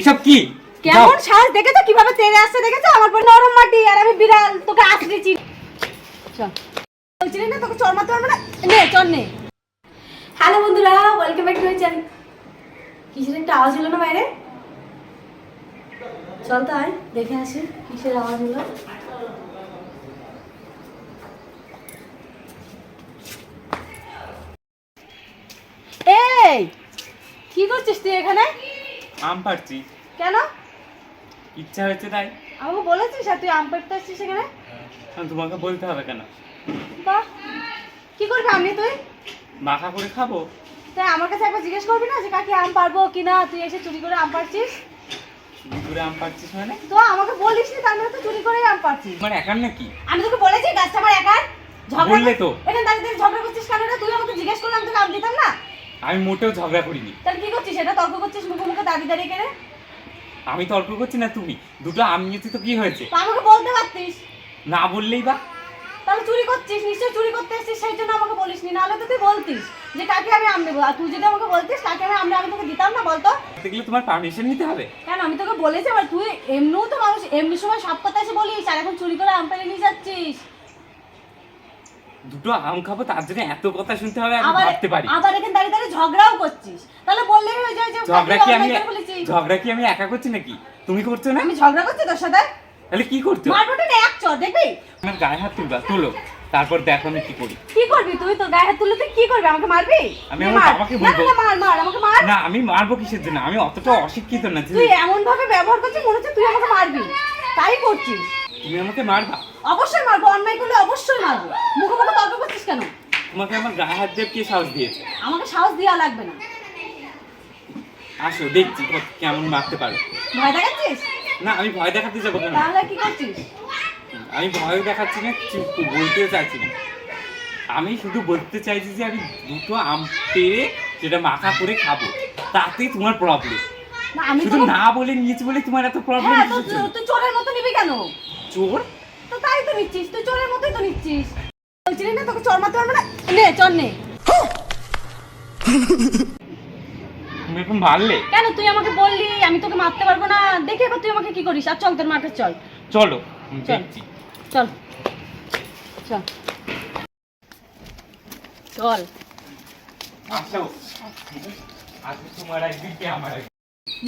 এইসব কি কেমন সাহস দেখেছো কিভাবে তেড়ে আসছে দেখেছো আমার পর নরম মাটি আর আমি বিড়াল তোকে আছড়েছি চল বলছিলি না তোকে চর মারতে পারবে না নে চল নে হ্যালো বন্ধুরা welcome back to my channel কিসের একটা আওয়াজ হলো না বাইরে চল তো আয় দেখে আসি কিসের আওয়াজ হলো এই কি করছিস তুই এখানে আম পাড়ছি কেন ইচ্ছা হয়েছে তাই আমাকে বলেছিস আর তুই আম পাড়তে আসছিস এখানে তোমাকে বলতে হবে কেন বাহ কি করবি আমি তুই মাখা করে খাবো তাই আমার কাছে একবার জিজ্ঞেস করবি না যে কাকি আম পারবো কিনা তুই এসে চুরি করে আম পাড়ছিস চুরি করে আম পাড়ছিস মানে তো আমাকে বলিস নি তার মানে তো চুরি করেই আম পাড়ছিস মানে একার নাকি আমি তোকে বলেছি গাছটা আমার একার ঝগড়া বললে তো এখানে দাঁড়িয়ে ঝগড়া করছিস কেন রে তুই আমাকে জিজ্ঞেস করলাম তোকে আম দিতাম না আমি মোটেও ঝগড়া করিনি তাহলে কি করছিস এটা তর্ক করছিস মুখে মুখে দাঁড়িয়ে দাঁড়িয়ে কেন আমি তর্ক করছি না তুমি দুটো আম নিয়েছি তো কি হয়েছে তো আমাকে বলতে পারতিস না বললেই বা তাহলে চুরি করছিস নিশ্চয়ই চুরি করতে এসেছিস সেই জন্য আমাকে বলিস নি নাহলে তো তুই বলতিস যে কাকে আমি আম দেবো আর তুই যদি আমাকে বলতিস কাকে আমি তোকে দিতাম না বলতো দেখলে তোমার পারমিশন নিতে হবে কেন আমি তোকে বলেছি আবার তুই এমনিও তো মানুষ এমনি সময় সব কথা এসে বলিস আর এখন চুরি করে আম পেড়ে নিয়ে যাচ্ছিস দুটো আম খাবো তার জন্য এত কথা শুনতে হবে আমি আবার ভাবতে পারি আবার এখানে দাঁড়িয়ে দাঁড়িয়ে ঝগড়াও করছিস তাহলে বললেই হয়ে যায় যে ঝগড়া কি আমি একা করছি নাকি তুমি করছো না আমি ঝগড়া করছি তোর সাথে তাহলে কি করছো মারবো না এক চর দেখবি আমার গায়ে হাত তুলবা তোলো তারপর দেখো আমি কি করি কি করবি তুই তোর গায়ে হাত তুললে তুই কি করবি আমাকে মারবি আমি আমার বাবাকে বলবো না মার মার আমাকে মার না আমি মারবো কিসের জন্য আমি অতটা অশিক্ষিত না যে তুই এমন ভাবে ব্যবহার করছিস মনে হচ্ছে তুই আমাকে মারবি তাই করছিস তুমি আমাকে মারবা অবশ্যই মারবো অন্যায় করলে অবশ্যই মারবো মুখে মুখে তর্ক করছিস কেন তোমাকে আমার গায়ে হাত দিয়ে কে সাহস দিয়েছে আমাকে সাহস দেওয়া লাগবে না আসো দেখছি কেমন মারতে পারো ভয় দেখাচ্ছিস না আমি ভয় দেখাতে যাবো কেন তাহলে কি করছিস আমি ভয় দেখাচ্ছি না বলতে চাইছি না আমি শুধু বলতে চাইছি যে আমি দুটো আম পেড়ে সেটা মাখা করে খাবো তাতেই তোমার প্রবলেম না আমি শুধু তো না বলে নিয়েছি বলে তোমার এত প্রবলেম হ্যাঁ তুই চোরের মতো নিবি কেন চোর তো তাই তো নিচ্ছিস তুই চোরের মতোই তো নিচ্ছিস বলছিলি না তোকে চর মারতে পারবে না নে চর নে তুমি এখন মারলে কেন তুই আমাকে বললি আমি তোকে মারতে পারবো না দেখে এবার তুই আমাকে কি করিস আর চল তোর মাঠে চল চলো দেখছি চল চল চল আসো আসো তোমার একদিকে আমার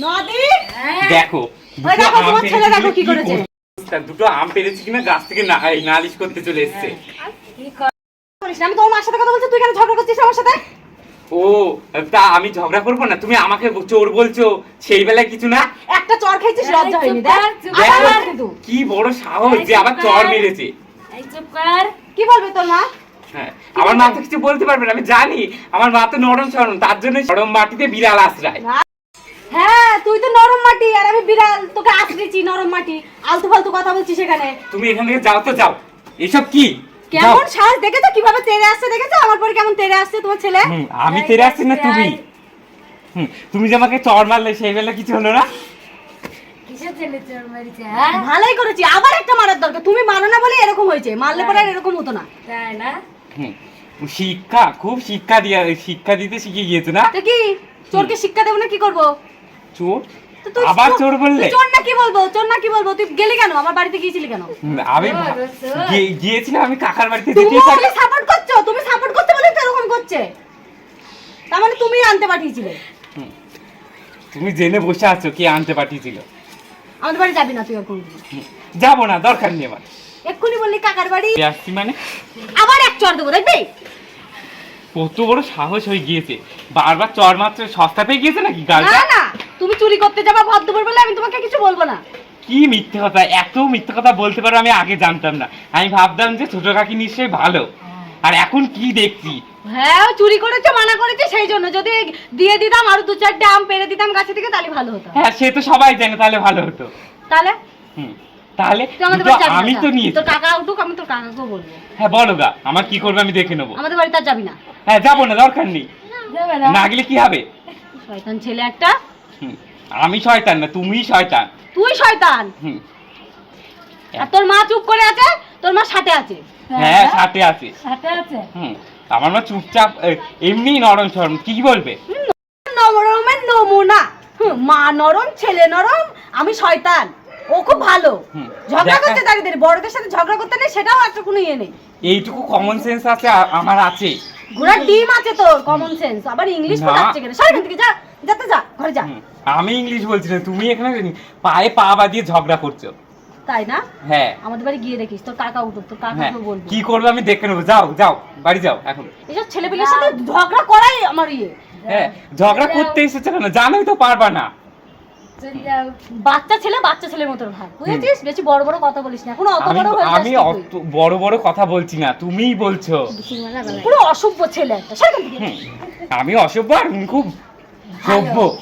নদী দেখো ওই দেখো তোমার ছেলে দেখো কি করেছে দুটো আম পেরেছি কিনা গাছ থেকে নালিশ করতে চলে এসছে আমি তোমার মার সাথে কথা বলছি তুই কেন ঝগড়া করছিস আমার সাথে ও তা আমি ঝগড়া করবো না তুমি আমাকে চোর বলছো সেই বেলায় কিছু না একটা চর খেয়েছিস লজ্জা হয়নি দেখো কি বড় সাহস যে আবার চর মেরেছে এই চুপ কর কি বলবে তোর মা হ্যাঁ আমার মা তো কিছু বলতে পারবে না আমি জানি আমার মা তো নরম সরম তার জন্য নরম মাটিতে বিড়াল আশ্রয় হ্যাঁ তুই তো নরম মাটি আর আমি বিড়াল তোকে আছড়েছি নরম মাটি আলতু ফালতু কথা বলছিস এখানে তুমি এখান থেকে যাও তো যাও এসব কি কেমন সাহস দেখেছো কিভাবে তেড়ে আসছে দেখেছো আমার পরে কেমন তেড়ে আসছে তোমার ছেলে আমি তেড়ে আসছি না তুমি তুমি যে আমাকে চড় মারলে সেই বেলা কিছু হলো না কিসের ছেলে চড় মারিছে ভালোই করেছি আবার একটা মারার দরকার তুমি মারো না বলে এরকম হয়েছে মারলে পরে আর এরকম হতো না তাই না শিক্ষা খুব শিক্ষা দিতে শিখে গিয়েছো না তো কি চোরকে শিক্ষা দেবো না কি করবো চোর আবার চোর বললে চোর না কি বলবো তুই গেলি কেন আমার বাড়িতে গিয়েছিলি কেন আমি গিয়েছিলাম আমি কাকার বাড়িতে তুমি সাপোর্ট করতে বলে তো এরকম করছে তার মানে তুমি আনতে পাঠিয়েছিলে তুমি জেনে বসে আছো কে আনতে পাঠিয়েছিল আমাদের বাড়ি যাবি না তুই আর কোনদিন যাবো না দরকার নেই আমার এক্ষুনি বললি কাকার বাড়ি আসছি মানে আবার এক চর দেবো দেখবি কত বড় সাহস হয়ে গিয়েছে বারবার চর মাত্র সস্তা পেয়ে গিয়েছে নাকি গালটা না না তুমি চুরি করতে যাবা ভাত দুপুর বলে আমি তোমাকে কিছু বলবো না কি মিথ্যে কথা এত মিথ্যে কথা বলতে পারো আমি আগে জানতাম না আমি ভাবতাম যে ছোট কাকি নিশ্চয়ই ভালো আর এখন কি দেখছি হ্যাঁ চুরি করেছে মানা করেছে সেই জন্য যদি দিয়ে দিতাম আর দু চারটে আম পেড়ে দিতাম গাছে থেকে তাহলে ভালো হতো হ্যাঁ সে তো সবাই জানে তাহলে ভালো হতো তাহলে তাহলে আমি তো নিয়েছি তোর কাকা উঠুক আমি তোর কাকাকেও বলবো হ্যাঁ বলো গা আমার কি করবে আমি দেখে নেবো আমাদের বাড়িতে আর যাবি না হ্যাঁ যাবো না দরকার নেই না গেলে কি হবে শয়তান ছেলে একটা আমি শয়তান না তুমিই শয়তান তুই শয়তান আর তোর মা চুপ করে আছে তোর মা সাথে আছে হ্যাঁ সাথে আছে আমার মা চুপচাপ এমনি নরম সরম কি বলবে নরমের নমুনা মা নরম ছেলে নরম, আমি শয়তান, ও খুব ভালো। হুম, ঝগড়া দেখা- করতে দাঁড়িয়ে দাঁড়িয়ে, বড়দের সাথে ঝগড়া করতে নেই, সেটাও একটা কোনো ইয়ে নেই। এইটুকু কমন সেন্স আছে আমার আছে। ঘোড়ার ডিম আছে তোর কমন সেন্স, আবার ইংলিশ না। পড়াচ্ছে কেন? সর এখান থেকে, যা যাতে যা, ঘরে যা। হুম, আমি ইংলিশ বলছি না, তুমি এখানে পায়ে পা বাঁধিয়ে ঝগড়া করছো। তাই না? হ্যাঁ আমাদের বাড়ি গিয়ে দেখিস, তোর কাকা উঠুক, তোর হ্যাঁ, কাকাকে বলবো। কি করবে আমি দেখে নেবো। যাও যাও, বাড়ি যাও এখন। এসব ছেলেপেলের সাথে ঝগড়া করাই আমার ইয়ে। হ্যাঁ, ঝগড়া করতে এসেছে কেন? জানোই তো পারবা না। বাচ্চা ছেলের মতো ভাব, বুঝেছিস? বেশি বড় বড় কথা বলিস না, এখন অত আমি বড় হয়ে যাস আমি কি তুই? অত বড় বড় কথা বলছি না, তুমিই বলছো। পুরো অসভ্য ছেলে একটা, সর এখান থেকে। হুম, আমি অসভ্য আর তুমি খুব সভ্য।